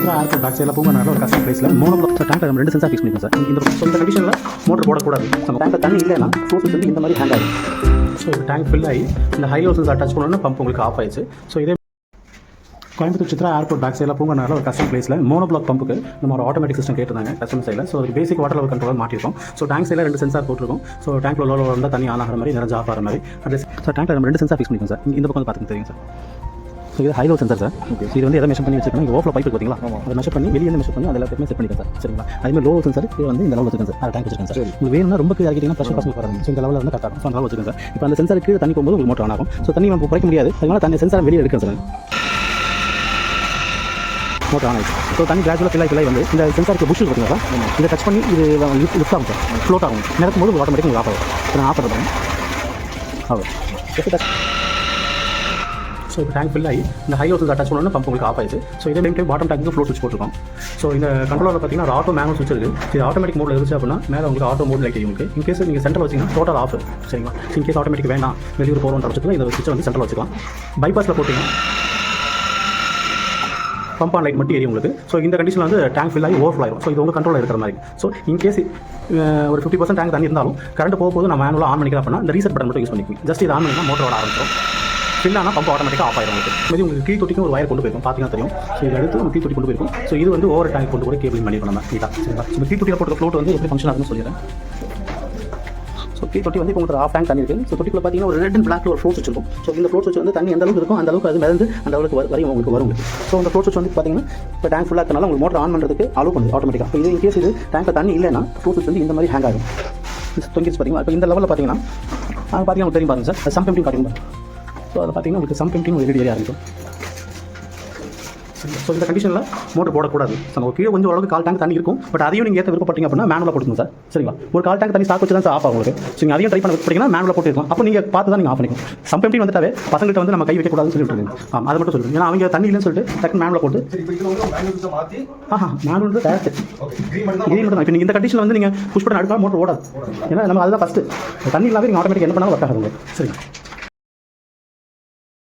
Chitra airport back சைடில் பூங்கா ஒரு கஸ்டம் பிளேஸில் சார் டேங்க் நம்ம 2 சென்சார் ஃபிக்ஸ் பண்ணிக்கலாம் சார். இந்த கண்டிஷனில் மோட்டர் போடக்கூடாது. நம்ம டேங்கில் தண்ணி இல்லைன்னா சோர்ஸ் வந்து இந்த மாதிரி ஹேண்ட் ஆகும். ஸோ இது டேங்க் ஃபில் ஆகி இந்த ஹை லோ சென்சார் டச் பண்ணோன்னா பம்ப் உங்களுக்கு ஆஃப் ஆயிடுச்சு. ஸோ இதே கோயம்புத்தூர் சித்ரா ஏர்போர்ட் பேக் சைடில் பூங்கா ஒரு கஸ்டம் பிளேஸில் மோனோபிளாக் பம்புக்கு நம்ம ஒரு ஆட்டோமேட்டிக் சிஸ்டம் கேட்டிருந்தாங்க கஸ்டமர் சைடில். ஸோ அது பேசிக் வாட்டர் லெவல் கண்ட்ரோல் மாட்டிருக்கோம். ஸோ டேங்க் சைடில் 2 சென்சார் போட்டிருக்கோம். ஸோ டேங்க்ல லோ வந்து தண்ணி ஆன் ஆகிற மாதிரி நிறைய ஆஃப் ஆகிற மாதிரி சார் டேங்க்ல நம்ம 2 சென்சார் ஃபிக்ஸ் பண்ணிக்கோம் சார். இந்த பக்கம் பார்த்துக்க தெரியும் சார். ஸோ இது ஹை லோ சென்சார் சார். இது வந்து எதை மெஷர் பண்ணி வச்சிருக்கோம். இங்கே ஓஃப்ல பைப் பார்த்தீங்களா, அதை மெஷர் பண்ணி வெளியே மெஷர் பண்ணி அதில் செட் பண்ணிக்கலாம் சார். சரிங்களா. அதே லோ சென்சார் இது வந்து இந்த லெவல் வச்சிருக்கேன் சார். டேங்க் வச்சிருக்கேன் சார். உங்களுக்கு வேணும்னா ரொம்ப கீழே ஆகிட்டீங்கன்னா ப்ரெஷர் பாஸ் வராது. ஸோ இந்த லெவலில் வந்து கரெக்டாக இருக்கும். லெவல் வச்சிருக்கேன் சார். இப்போ அந்த சென்சார் கீழே தண்ணி போகும்போது உங்களுக்கு மோட்டர் ஆன் ஆகும். ஸோ தண்ணி நம்ம குறைக்க முடியாது. அதனால தண்ணி சென்சார் வெளியே எடுக்கிறேன் சார். மோட்டர் ஆன் ஆகிடுச்சு. ஸோ தண்ணி கிராஜுவலாக ஃபில் வந்து இந்த சென்சாருக்கு புஷ் பார்த்தீங்களா சார், இதை டச் பண்ணி இது லிஃப்ட் ஆகும் சார். ஃப்ளோட் ஆகும். நடக்கும் போது ஆட்டோமேட்டிக் உங்களுக்கு ஆஃப் ஆகும். நான் ஆஃப் பண்ணுறேன். ஆகும். ஸோ இப்போ டேங்க் ஃபில் ஆகி இந்த ஹை லோ சென்சார் டச் பண்ணோன்னா பம்ப் உங்களுக்கு ஆஃப் ஆயிடுச்சு. ஸோ இதே டைம் பாட்டம் டேங்க்கு ஃப்ளோ ஸ்விட்ச் போட்டுருக்கோம். ஸோ இந்த கண்ட்ரோலில் பார்த்தீங்கன்னா ஒரு ஆட்டோ மேனுவல் ஸ்விட்ச் இருக்குது. இது ஆட்டோமேட்டிக் மோடில் இருந்துச்சு அப்படின்னா மேலே உங்களுக்கு ஆட்டோ மோட் லைட் உங்களுக்கு. இன்கேஸ் நீங்கள் சென்ட்ரல் வச்சிங்கன்னா டோட்டல் ஆஃப். சரிங்களா. இன்கேஸ் ஆட்டோமேட்டிக் வேணாம் வெளியூர் போகிறோன்ற பட்சத்தில் இந்த ஸ்விட்சை வந்து சென்ட்ரல் வச்சுக்கலாம். பைபாஸில் போட்டிங்கன்னா பம்ப் ஆன் லைட் மட்டும் ஏறி உங்களுக்கு. ஸோ இந்த கண்டிஷனில் வந்து டேங்க் ஃபில் ஆகி ஓவர் ஆயிடும். ஸோ இது உங்கள் கண்ட்ரோலில் இருக்கிற மாதிரி. ஸோ இன்கேஸ் ஒரு 50% டேங்க் தண்ணி இருந்தாலும் கரண்ட் போகும்போது நம்ம மேனுவலாக ஆன் பண்ணிக்கலாம் அப்படின்னா இந்த ரீசெட் பட்டன் மட்டும் யூஸ் பண்ணிக்கலாம். ஜஸ்ட் இது ஆன் பண்ணிங்கன்னா மோட்டர் ஓட ஆரம்பிச்சிடும். ஃபில் ஆனால் பம்ப் ஆட்டோமேட்டிக்காக ஆஃப் ஆயிடும் உங்களுக்கு. இது உங்களுக்கு கீ தொட்டிக்கு ஒரு வயர் கொண்டு போயிருக்கும் பார்த்தீங்கன்னா தெரியும். ஸோ இதை எடுத்து நம்ம கீ தொட்டி கொண்டு போயிருக்கும். ஸோ இது வந்து ஓவர் டேங்க் கொண்டு கூட கேபிள் பண்ணிருக்கோம் நம்ம நீட்டாக. சரிங்களா. ஸோ கீ தொட்டியில் போட்டு ஃப்ளோட் வந்து எப்படி ஃபங்க்ஷன் ஆகுதுன்னு சொல்லிடுறேன். ஸோ கீ தொட்டி வந்து உங்களுக்கு ஆஃப் டேங்க் தண்ணி இருக்குது. ஸோ தொட்டிக்குள்ள பார்த்தீங்கன்னா ஒரு ரெட் அண்ட் பிளாக்ல ஒரு ஃப்ளோட் ஸ்விட்ச் இருக்கும். ஸோ இந்த ஃப்ளோட் ஸ்விட்ச் வந்து தண்ணி எந்த அளவுக்கு இருக்கும் அந்த அளவுக்கு அது மிதந்து அந்த அளவுக்கு வரையும் உங்களுக்கு வரும். ஸோ இந்த ஃப்ளோட் ஸ்விட்ச் வந்து பார்த்தீங்கன்னா இப்போ டேங்க் ஃபுல்லாக இருக்கனால உங்களுக்கு மோட்டர் ஆன் பண்ணுறதுக்கு அலோவ் பண்ணுது ஆட்டோமேட்டிக்காக. இப்போ இது இன்கேஸ் இது டேங்க்கில் தண்ணி இல்லைன்னா ஃப்ளோட் ஸ்விட்ச் வந்து இந்த மாதிரி ஹேங் ஆகும். தொங்கிச்சு பார்த்தீங்கன்னா இப்போ இந்த லெவலில் பார்த்தீங்கன்னா பார்த்தீங்கன்னா தெரியும் பாருங்க சார். சம் எம்ப்டிங் காட்டுங்க. ஸோ அதை பார்த்தீங்கன்னா உங்களுக்கு சம் எம்ப்டிங் ஒரு எல்இடி ஆரம்பிக்கும். ஸோ இந்த கண்டிஷனில் மோட்டர் போடக்கூடாது. நம்ம கீழே கொஞ்சம் அளவுக்கு கால் டேங்க் தண்ணி இருக்கும். பட் அதையும் நீங்கள் ஏற்ற விருப்பப்பட்டீங்க அப்படின்னா மேனுவலாக போட்டுக்கணும் சார். சரிங்களா. ஒரு கால் டேங்க் தண்ணி ஸ்டாக் வச்சு தான் சார் ஆஃப் ஆகும் உங்களுக்கு. ஸோ நீங்கள் அதையும் ட்ரை பண்ண விருப்பப்பட்டீங்கன்னா மேனுவலாக போட்டுருக்கலாம். அப்போ நீங்கள் பார்த்து தான் நீங்கள் ஆஃப் பண்ணிக்கணும். சம் எம்ப்டிங் வந்துட்டாவே பசங்கள்கிட்ட வந்து நம்ம கை வைக்கக்கூடாதுன்னு சொல்லிட்டு அதை மட்டும் சொல்லுங்கள். ஏன்னா அவங்க தண்ணி இல்லைன்னு சொல்லிட்டு டக்குனு மேனுவலாக போட்டு மேனுவல் டேரக்ட் இதே மட்டும் தான். இப்போ நீங்கள் இந்த கண்டிஷனில் வந்து நீங்கள் புஷ் பண்ண அடுத்த மோட்டர் ஓடாது. ஏன்னா நம்ம அதுதான் ஃபஸ்ட்டு தண்ணி இல்லாமல் நீங்கள் ஆட்டோமேட்டிக் என்ன பண்ணாலும் ஒர்க் ஆகுது. சரிங்க.